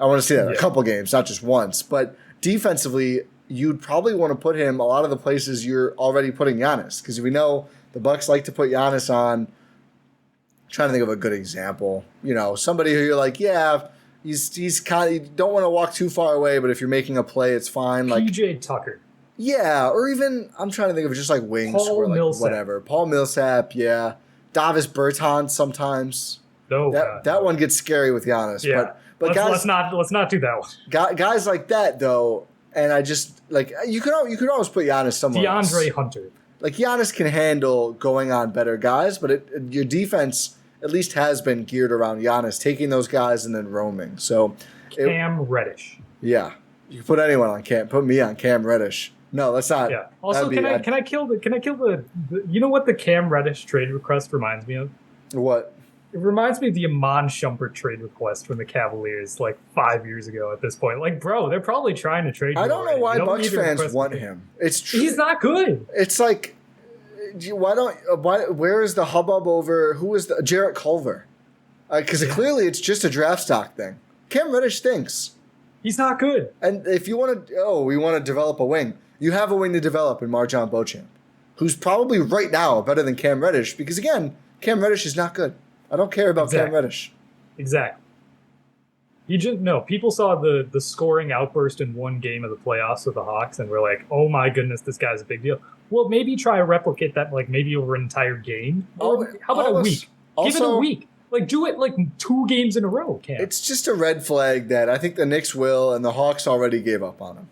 I want to see that in a couple games, not just once. But defensively, you'd probably want to put him a lot of the places you're already putting Giannis, because we know the Bucks like to put Giannis on. I'm trying to think of a good example. Somebody who you're like, yeah, he's kind of, you don't want to walk too far away, but if you're making a play, it's fine. PJ Tucker. Yeah, or even I'm trying to think of just wings Paul or Millsap. whatever. Paul Millsap, yeah. Davis Bertans sometimes. No, that one gets scary with Giannis. Yeah. But let's not do that one. Guys like that though, and I just you could always put Giannis somewhere else. DeAndre Hunter. Giannis can handle going on better guys, but your defense at least has been geared around Giannis taking those guys and then roaming. So Cam Reddish. Yeah, you can put anyone on Cam. Put me on Cam Reddish. No, that's not. Yeah. Also, can I kill the you know what the Cam Reddish trade request reminds me of? What? It reminds me of the Iman Shumpert trade request from the Cavaliers 5 years ago at this point. Bro, they're probably trying to trade you. I don't know why Bucks fans want him. It's true. He's not good. It's where is the hubbub over who is the Jarrett Culver? Because clearly it's just a draft stock thing. Cam Reddish stinks. He's not good. And if you want to, we want to develop a wing. You have a wing to develop in Marjon Beauchamp, who's probably right now better than Cam Reddish because, again, Cam Reddish is not good. I don't care about Cam Reddish. Exactly. People saw the scoring outburst in one game of the playoffs with the Hawks and were like, oh my goodness, this guy's a big deal. Well, maybe try to replicate that maybe over an entire game. Or how about a week? Give it a week. Do it 2 games in a row, Cam. It's just a red flag that I think the Knicks will, and the Hawks already gave up on him.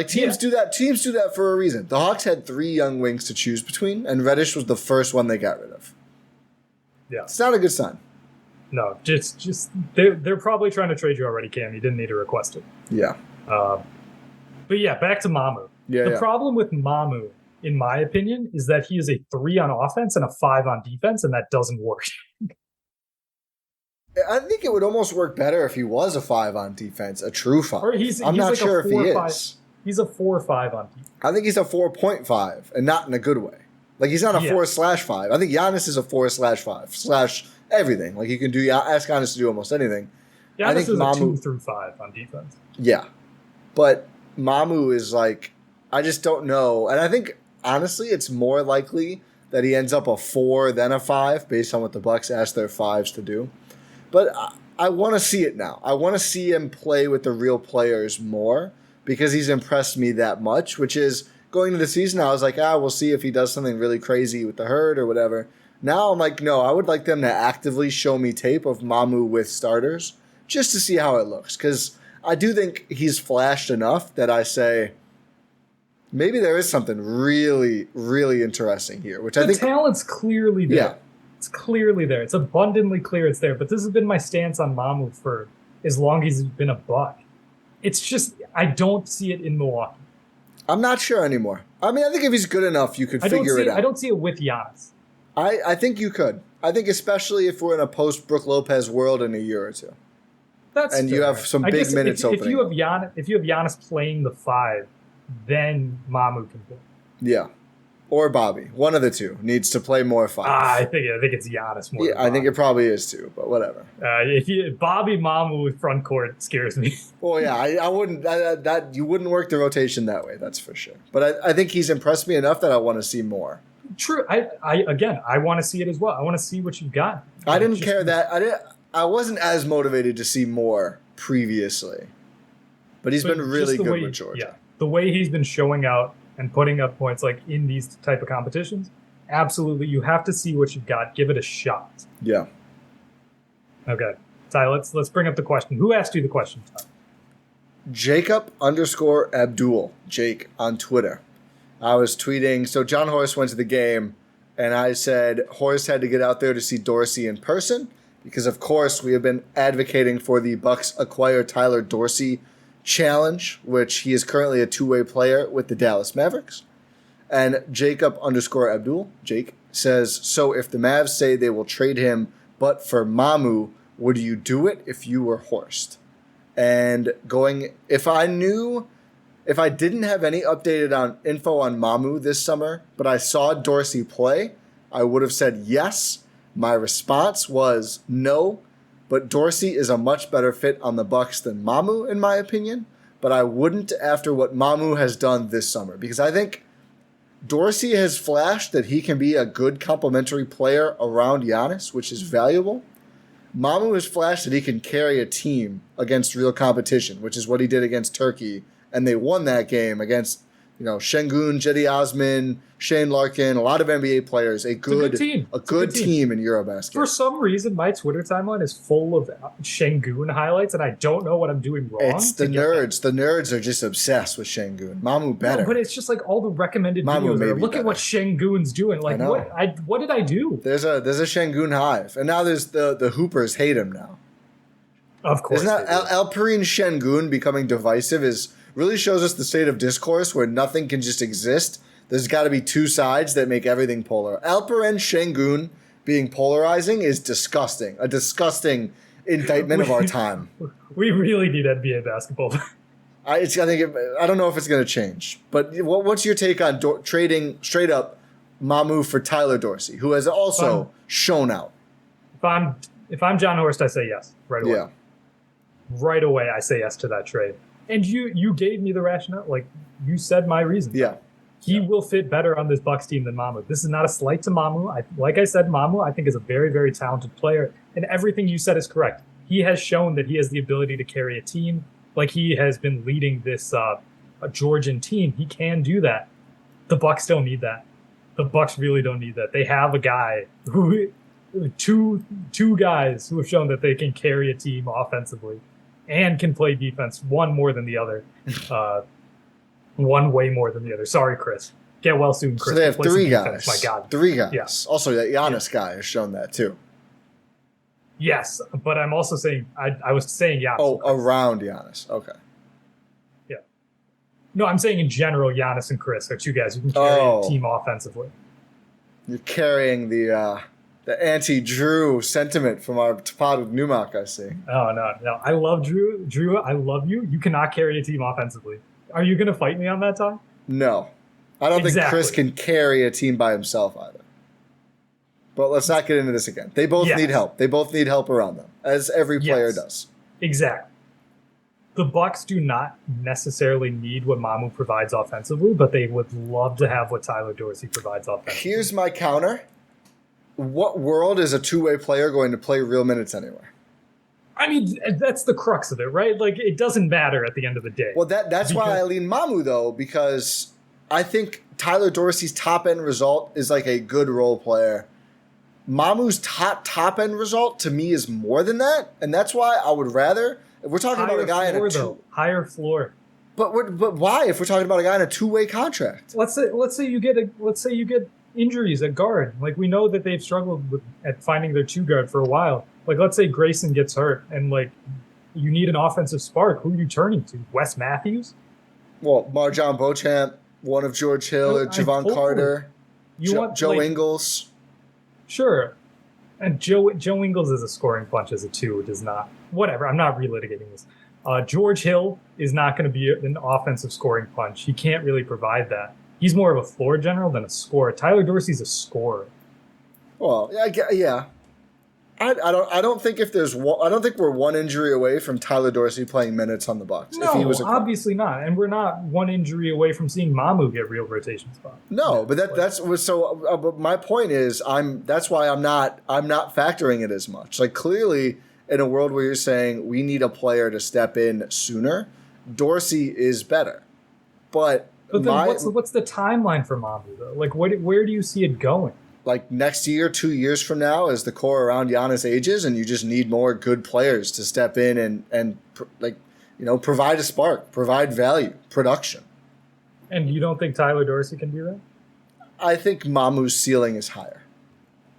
Teams do that. Teams do that for a reason. The Hawks had 3 young wings to choose between, and Reddish was the first one they got rid of. Yeah, it's not a good sign. No, just they're probably trying to trade you already, Cam. You didn't need to request it. Yeah. But yeah, back to Mamu. The problem with Mamu, in my opinion, is that he is a 3 on offense and a 5 on defense, and that doesn't work. I think it would almost work better if he was a 5 on defense, a true 5. I'm not sure if he is. He's a 4 or 5 on defense. I think he's a 4.5, and not in a good way. He's not a 4/5. I think Giannis is a 4/5 / everything. You can ask Giannis to do almost anything. Giannis is a 2 through 5 on defense. Yeah, but Mamu is I just don't know, and I think honestly it's more likely that he ends up a 4 than a 5 based on what the Bucks asked their 5s to do. But I want to see it now. I want to see him play with the real players more because he's impressed me that much, which is going into the season, I was like, we'll see if he does something really crazy with the herd or whatever. Now I'm like, no, I would like them to actively show me tape of Mamu with starters just to see how it looks. Because I do think he's flashed enough that I say maybe there is something really, really interesting here. Which I think the talent's clearly there. Yeah. It's clearly there. It's abundantly clear it's there. But this has been my stance on Mamu for as long as he's been a Buck. It's just, I don't see it in Milwaukee. I'm not sure anymore. I mean, I think if he's good enough, you could figure it out. I don't see it with Giannis. I think you could. I think especially if we're in a post-Brook Lopez world in a year or two. That's and fair. you have some big minutes opening. If you have Giannis playing the 5, then Mamu can play. Yeah. Or Bobby. One of the two needs to play more 5. I think it's Giannis more. Yeah, I think it probably is too, but whatever. Bobby Mamu with front court scares me. Well, yeah, I wouldn't that you wouldn't work the rotation that way, that's for sure. But I think he's impressed me enough that I want to see more. True. I want to see it as well. I want to see what you've got. I didn't care that I wasn't as motivated to see more previously. But he's been really good with Georgia. Yeah. The way he's been showing out and putting up points like in these type of competitions, absolutely, you have to see what you've got. Give it a shot. Yeah. Okay. Ty, let's bring up the question. Who asked you the question, Ty? Jacob_Abdul, Jake, on Twitter. I was tweeting, so John Horst went to the game, and I said Horst had to get out there to see Dorsey in person, because of course we have been advocating for the Bucks acquire Tyler Dorsey challenge, which he is currently a two-way player with the Dallas Mavericks. And Jacob_Abdul, Jake, says, so if the Mavs say they will trade him but for Mamu, would you do it if you were Horst? And if I didn't have any updated info on Mamu this summer, but I saw Dorsey play, I would have said yes. My response was no, but Dorsey is a much better fit on the Bucks than Mamu, in my opinion. But I wouldn't after what Mamu has done this summer, because I think Dorsey has flashed that he can be a good complementary player around Giannis, which is valuable. Mamu has flashed that he can carry a team against real competition, which is what he did against Turkey, and they won that game against Şengün, Cedi Osman, Shane Larkin, a lot of NBA players, a good team in EuroBasket. For some reason, my Twitter timeline is full of Şengün highlights, and I don't know what I'm doing wrong. It's the nerds. The nerds are just obsessed with Şengün. Mamu better. No, but it's just like all the recommended videos are, look at what Şengün's doing. Like, what did I do? There's a Şengün hive, and now there's the Hoopers hate him now. Of course. Isn't that Alperen Şengün becoming divisive really shows us the state of discourse where nothing can just exist. There's got to be two sides that make everything polar. Alperen Şengün being polarizing is disgusting. A disgusting indictment of our time. We really need NBA basketball. I don't know if it's going to change. But what's your take on trading straight up Mamu for Tyler Dorsey, who has also shown out? If I'm John Horst, I say yes right away. Yeah. Right away, I say yes to that trade. And you gave me the rationale. Like, you said my reason. Yeah. He will fit better on this Bucks team than Mamu. This is not a slight to Mamu. Like I said, Mamu, I think, is a very, very talented player. And everything you said is correct. He has shown that he has the ability to carry a team. Like, he has been leading this a Georgian team. He can do that. The Bucks don't need that. The Bucks really don't need that. They have a guy two guys who have shown that they can carry a team offensively and can play defense, one more than the other. One way more than the other. Sorry, Chris. Get well soon, Chris. So they have 3 guys. My God. 3 guys. Yeah. Also, that Giannis guy has shown that too. Yes, but I'm also saying, I was saying Giannis. Oh, around Giannis. Okay. Yeah. No, I'm saying in general, Giannis and Chris are 2 guys who can carry a team offensively. You're carrying the anti-Drew sentiment from our pod with Numak, I see. Oh, no. I love Drew. Drew, I love you. You cannot carry a team offensively. Are you going to fight me on that, Tom? No. I don't think Chris can carry a team by himself either. But let's not get into this again. They both need help. They both need help around them, as every player does. Exactly. The Bucks do not necessarily need what Mamu provides offensively, but they would love to have what Tyler Dorsey provides offensively. Here's my counter. What world is a two-way player going to play real minutes anywhere? I mean, that's the crux of it, right? Like, it doesn't matter at the end of the day. Well, that's why I lean Mamu, though, because I think Tyler Dorsey's top-end result is like a good role player. Mamu's top-end result, to me, is more than that, and that's why I would rather... If we're talking about a guy in a higher floor. But why? If we're talking about a guy in a two-way contract, let's say you get injuries at guard. Like, we know that they've struggled at finding their 2 guard for a while. Like, let's say Grayson gets hurt, and like you need an offensive spark. Who are you turning to? Wes Matthews? Well, Marjon Beauchamp, one of George Hill, or Javon Carter, Joe Ingles. Sure. And Joe Ingles is a scoring punch as a 2. It does not. Whatever. I'm not relitigating this. George Hill is not going to be an offensive scoring punch. He can't really provide that. He's more of a floor general than a scorer. Tyler Dorsey's a scorer. Well, yeah. I don't think I don't think we're one injury away from Tyler Dorsey playing minutes on the Bucks. No, if he was obviously not, and we're not one injury away from seeing Mamu get real rotation spots. No, but that's so. But my point is, that's why I'm not factoring it as much. Like clearly, in a world where you're saying we need a player to step in sooner, Dorsey is better. But then what's the timeline for Mamu though? Like where do you see it going? Like next year, 2 years from now, as the core around Giannis ages, and you just need more good players to step in and provide a spark, provide value, production. And you don't think Tyler Dorsey can do that? I think Mamu's ceiling is higher.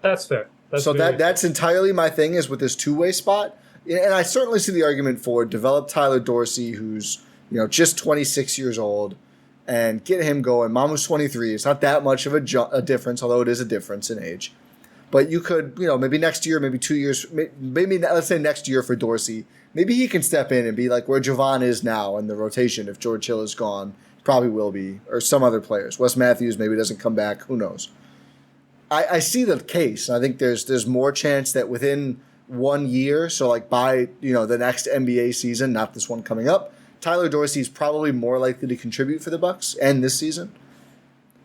That's fair. That's entirely my thing is with this two-way spot. And I certainly see the argument for develop Tyler Dorsey, who's just 26 years old, and get him going. Mamu's 23. It's not that much of a difference, although it is a difference in age. But you could, maybe next year, maybe 2 years, maybe let's say next year for Dorsey, maybe he can step in and be like where Javon is now in the rotation if George Hill is gone. Probably will be, or some other players. Wes Matthews maybe doesn't come back. Who knows? I see the case. I think there's more chance that within 1 year, so like by the next NBA season, not this one coming up, Tyler Dorsey is probably more likely to contribute for the Bucks and this season.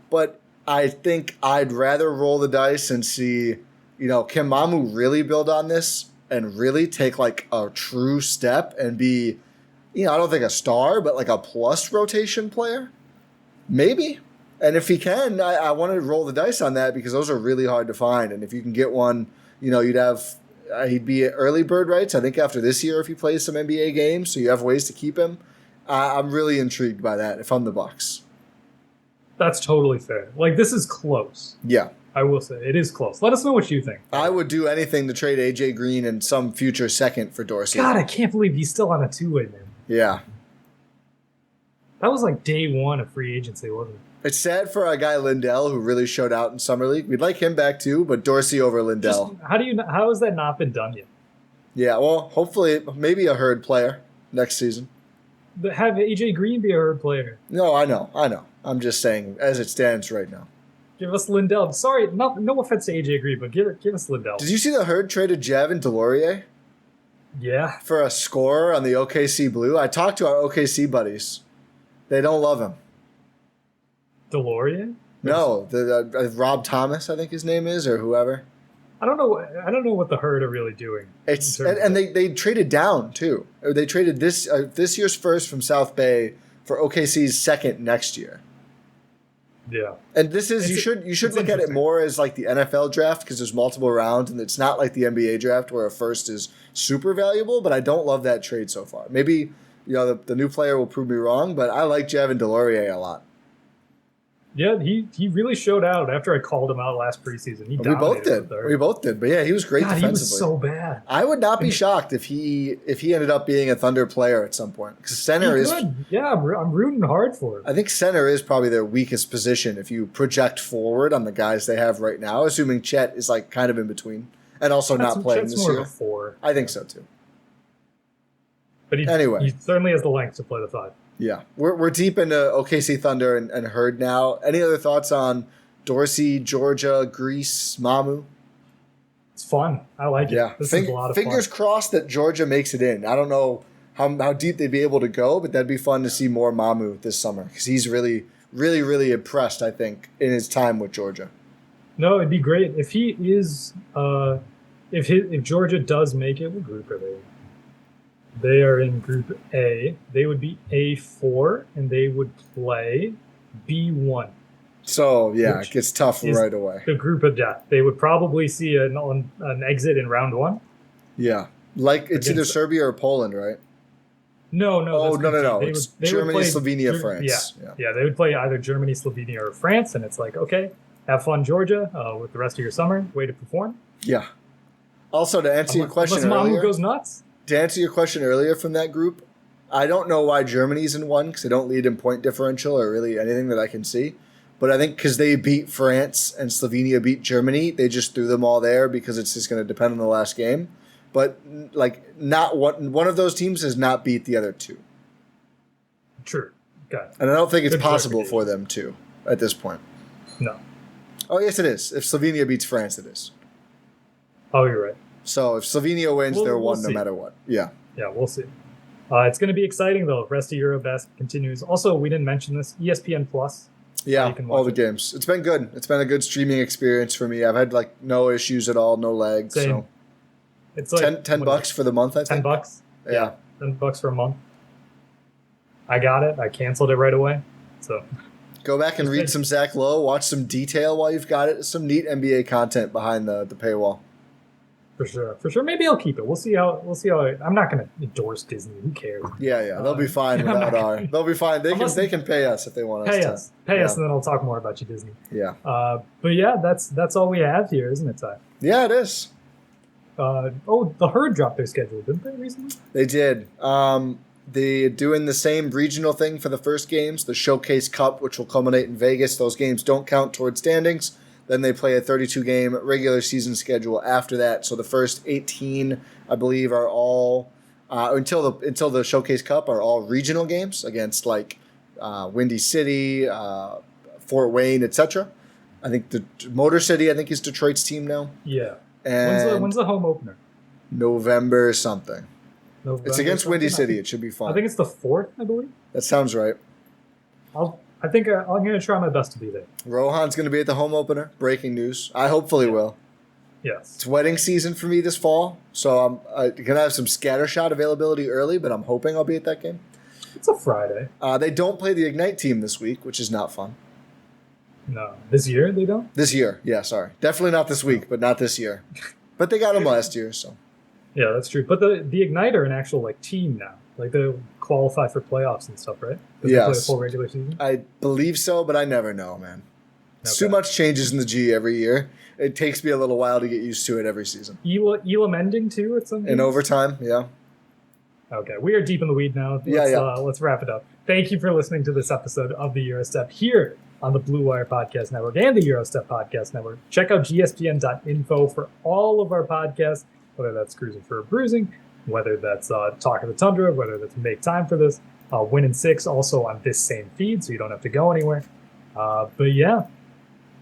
But I think I'd rather roll the dice and see, can Mamu really build on this and really take like a true step and be, I don't think a star, but like a plus rotation player? Maybe. And if he can, I want to roll the dice on that because those are really hard to find. And if you can get one, you'd have... he'd be at early bird rights, I think, after this year if he plays some NBA games, so you have ways to keep him. I'm really intrigued by that if I'm the Bucks. That's totally fair. Like, this is close. Yeah. I will say, it is close. Let us know what you think. I would do anything to trade AJ Green and some future second for Dorsey. God, I can't believe he's still on a two-way, man. Yeah. That was like day one of free agency, wasn't it? It's sad for a guy Lindell who really showed out in Summer League. We'd like him back too, but Dorsey over Lindell. How has that not been done yet? Yeah, well, hopefully, maybe a Herd player next season. Have AJ Green be a Herd player. No, I know. I'm just saying, as it stands right now. Give us Lindell. Sorry, no offense to AJ Green, but give us Lindell. Did you see the Herd traded Javin DeLaurier? Yeah. For a scorer on the OKC Blue? I talked to our OKC buddies. They don't love him. DeLorean? No, the Rob Thomas, I think his name is, or whoever. I don't know what the Herd are really doing. And they traded down too. They traded this year's first from South Bay for OKC's second next year. Yeah. And this is you should look at it more as like the NFL draft because there's multiple rounds and it's not like the NBA draft where a first is super valuable. But I don't love that trade so far. Maybe the new player will prove me wrong, but I like Javin DeLaurier a lot. Yeah, he really showed out after I called him out last preseason. We both did. But yeah, he was great defensively. He was so bad. I would not be shocked if he ended up being a Thunder player at some point. Because center is good. Yeah, I'm rooting hard for him. I think center is probably their weakest position if you project forward on the guys they have right now, assuming Chet is like kind of in between and also not playing Chet's this more year. Of a 4. I think so too. But he certainly has the length to play the 5. Yeah, we're deep into OKC Thunder and Herd now. Any other thoughts on Dorsey, Georgia, Greece, Mamu? It's fun. I like it. Yeah, This is a lot of fingers fun. crossed that Georgia makes it in. I don't know how deep they'd be able to go, but that'd be fun to see more Mamu this summer because he's really, really, really impressed, I think, in his time with Georgia. No, it'd be great if he is. If Georgia does make it, what group are they in? They are in Group A. They would be A4, and they would play B1. So, yeah, it gets tough right away. The group of death. They would probably see an exit in round 1. Yeah. Like, it's either Serbia or Poland, right? No. Oh, no. It's Germany, Slovenia, France. Yeah, they would play either Germany, Slovenia, or France, and it's like, okay, have fun, Georgia, with the rest of your summer. Way to perform. Yeah. Also, to answer your question unless earlier... Mamu goes nuts. To answer your question earlier from that group, I don't know why Germany's in one because they don't lead in point differential or really anything that I can see. But I think because they beat France and Slovenia beat Germany, they just threw them all there because it's just going to depend on the last game. But like, not one of those teams has not beat the other two. True. Okay. And I don't think it's possible for them to at this point. No. Oh, yes, it is. If Slovenia beats France, it is. Oh, you're right. So if Slovenia wins, they're one no matter what. Yeah. Yeah, we'll see. It's going to be exciting, though. The rest of EuroBasket continues. Also, we didn't mention this, ESPN Plus. Yeah, all the games. It's been good. It's been a good streaming experience for me. I've had like no issues at all, no lag. Same. So it's like $10 for the month, I think. $10? Yeah. $10 for a month. I got it. I canceled it right away. So go back and read some Zach Lowe, watch some detail while you've got it. Some neat NBA content behind the paywall. For sure. Maybe I'll keep it. We'll see how. I'm not going to endorse Disney. Who cares? Yeah. They'll be fine without our. They'll be fine. They can pay us if they want us. Pay us, and then I'll talk more about you, Disney. Yeah. But yeah, that's all we have here, isn't it, Ty? Yeah, it is. The Herd dropped their schedule, didn't they recently? They did. They're doing the same regional thing for the first games, the Showcase Cup, which will culminate in Vegas. Those games don't count towards standings. Then they play a 32-game regular season schedule after that. So the first 18, I believe, are all until the Showcase Cup are all regional games against like Windy City, Fort Wayne, etc. I think the Motor City, is Detroit's team now. Yeah. And when's the home opener? November something. It's against Windy something? City. It should be fun. I think it's the 4th, I believe. That sounds right. I think I'm going to try my best to be there. Rohan's going to be at the home opener. Breaking news. I hopefully will. Yes. It's wedding season for me this fall, so I'm going to have some scattershot availability early, but I'm hoping I'll be at that game. It's a Friday. They don't play the Ignite team this week, which is not fun. No. This year they don't? This year. Yeah, sorry. Definitely not this week, but not this year. But they got them last year, so. Yeah, that's true. But the Ignite are an actual like team now. Like they qualify for playoffs and stuff, right? Yes. They play a full regular season? I believe so, but I never know, man. Okay. Too much changes in the G every year. It takes me a little while to get used to it every season. Elam ending too at some games? In overtime, yeah. Okay, we are deep in the weed now. Let's wrap it up. Thank you for listening to this episode of the Eurostep here on the Blue Wire Podcast Network and the Eurostep Podcast Network. Check out gspn.info for all of our podcasts, whether that's Cruising for a Bruising, whether that's Talk of the Tundra, whether that's Make Time for This, Win in 6, also on this same feed, so you don't have to go anywhere. But yeah,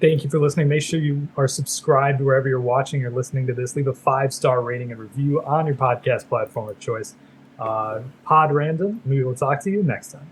thank you for listening. Make sure you are subscribed wherever you're watching or listening to this. Leave a 5-star rating and review on your podcast platform of choice. Pod Random, we will talk to you next time.